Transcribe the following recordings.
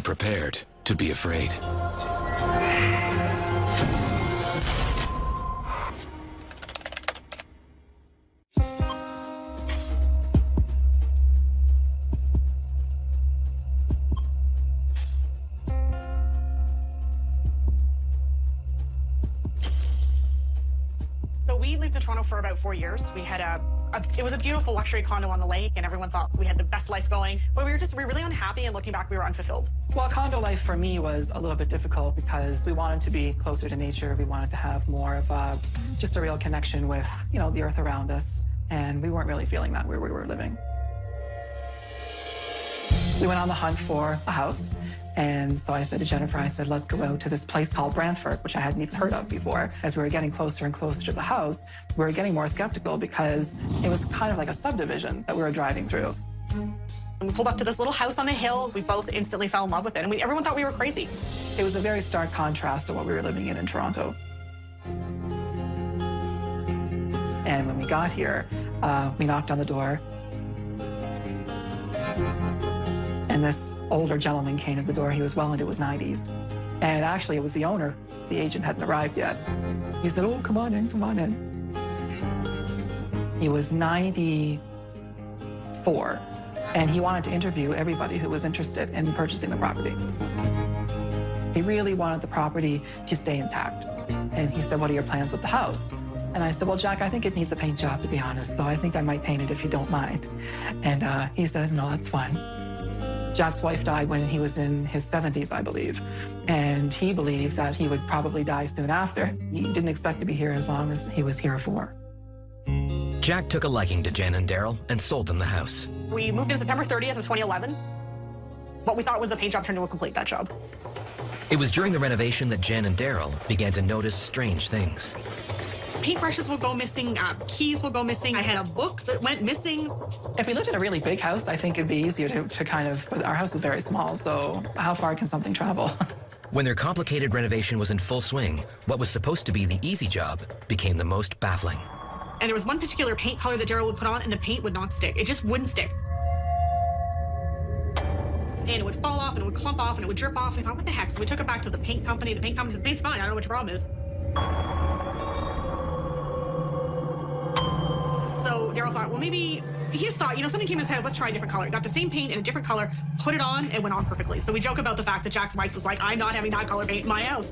prepared to be afraid. So we lived in Toronto for about 4 years. We had it was a beautiful luxury condo on the lake, and everyone thought we had the best life going. But we were really unhappy, and looking back, we were unfulfilled. Well, condo life for me was a little bit difficult because we wanted to be closer to nature. We wanted to have more of just a real connection with, the earth around us. And we weren't really feeling that where we were living. We went on the hunt for a house. And so I said to Jennifer, let's go out to this place called Brantford, which I hadn't even heard of before. As we were getting closer and closer to the house, we were getting more skeptical because it was kind of like a subdivision that we were driving through. And we pulled up to this little house on the hill. We both instantly fell in love with it, and everyone thought we were crazy. It was a very stark contrast to what we were living in Toronto. And when we got here, we knocked on the door. And this older gentleman came to the door. He was well into his 90s. And actually, it was the owner. The agent hadn't arrived yet. He said, "Oh, come on in, come on in." He was 94, and he wanted to interview everybody who was interested in purchasing the property. He really wanted the property to stay intact. And he said, "What are your plans with the house?" And I said, "Well, Jack, I think it needs a paint job, to be honest, so I think I might paint it if you don't mind." And he said, "No, that's fine." Jack's wife died when he was in his 70s, I believe, and he believed that he would probably die soon after. He didn't expect to be here as long as he was here for. Jack took a liking to Jen and Daryl and sold them the house. We moved in September 30th of 2011. What we thought was a paint job turned into a complete gut job. It was during the renovation that Jen and Daryl began to notice strange things. Paintbrushes will go missing, keys will go missing. I had a book that went missing. If we lived in a really big house, I think it'd be easier to kind of, but our house is very small, so how far can something travel? When their complicated renovation was in full swing, what was supposed to be the easy job became the most baffling. And there was one particular paint color that Daryl would put on, and the paint would not stick. It just wouldn't stick. And it would fall off, and it would clump off, and it would drip off. And I thought, what the heck? So we took it back to the paint company. The paint company said, "Paint's fine. I don't know what your problem is." So Daryl thought, well, maybe he just thought, something came in his head, let's try a different color. Got the same paint in a different color, put it on, and went on perfectly. So we joke about the fact that Jack's wife was like, "I'm not having that color paint in my house."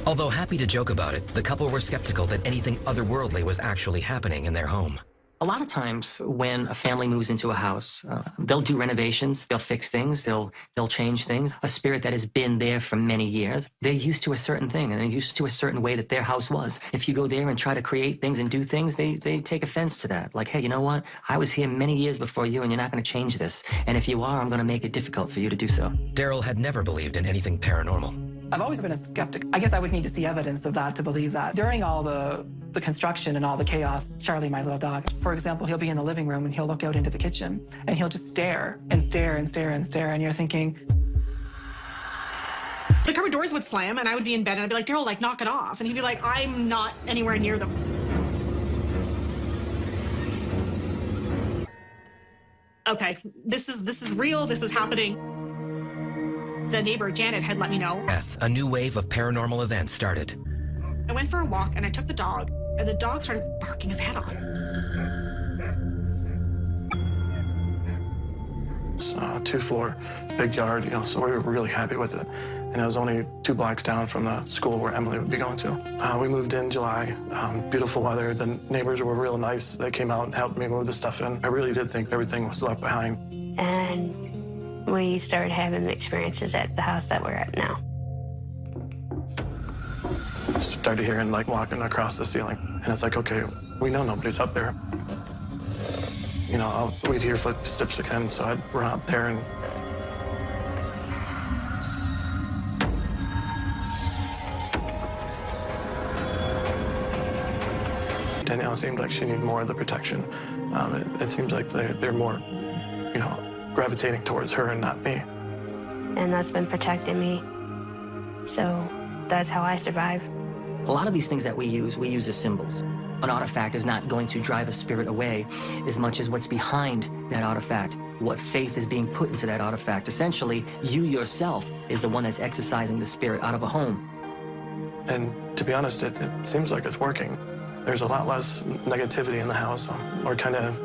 Although happy to joke about it, the couple were skeptical that anything otherworldly was actually happening in their home. A lot of times when a family moves into a house, they'll do renovations, they'll fix things, they'll change things. A spirit that has been there for many years, they're used to a certain thing, and they're used to a certain way that their house was. If you go there and try to create things and do things, they take offense to that. Like, hey, you know what? I was here many years before you, and you're not going to change this. And if you are, I'm going to make it difficult for you to do so. Daryl had never believed in anything paranormal. I've always been a skeptic. I guess I would need to see evidence of that to believe that. During all the construction and all the chaos, Charlie, my little dog, for example, he'll be in the living room and he'll look out into the kitchen and he'll just stare and stare and stare and stare, and you're thinking... The cupboard doors would slam, and I would be in bed, and I'd be like, "Daryl, knock it off." And he'd be like, "I'm not anywhere near them." Okay, this is real, this is happening. The neighbor, Janet, had let me know. A new wave of paranormal events started. I went for a walk, and I took the dog, and the dog started barking his head off. It's a 2-floor, big yard, so we were really happy with it. And it was only 2 blocks down from the school where Emily would be going to. We moved in July, beautiful weather. The neighbors were real nice. They came out and helped me move the stuff in. I really did think everything was left behind. And we started having experiences at the house that we're at now. Started hearing, walking across the ceiling. And it's like, okay, we know nobody's up there. We'd hear footsteps again, so I'd run up there and... Danielle seemed like she needed more of the protection. It seems like they're more, gravitating towards her and not me. And that's been protecting me. So that's how I survive. A lot of these things that we use as symbols. An artifact is not going to drive a spirit away as much as what's behind that artifact, what faith is being put into that artifact. Essentially, you yourself is the one that's exorcising the spirit out of a home. And to be honest, it seems like it's working. There's a lot less negativity in the house. We're kind of,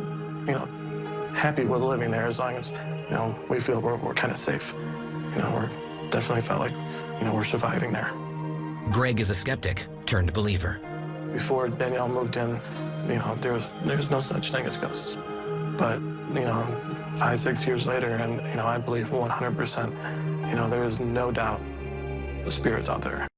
happy with living there as long as, we feel we're kind of safe. We're definitely felt like, we're surviving there. Greg is a skeptic turned believer. Before Danielle moved in, there's no such thing as ghosts. But, 5, 6 years later, and, I believe 100%, there is no doubt the spirit's out there.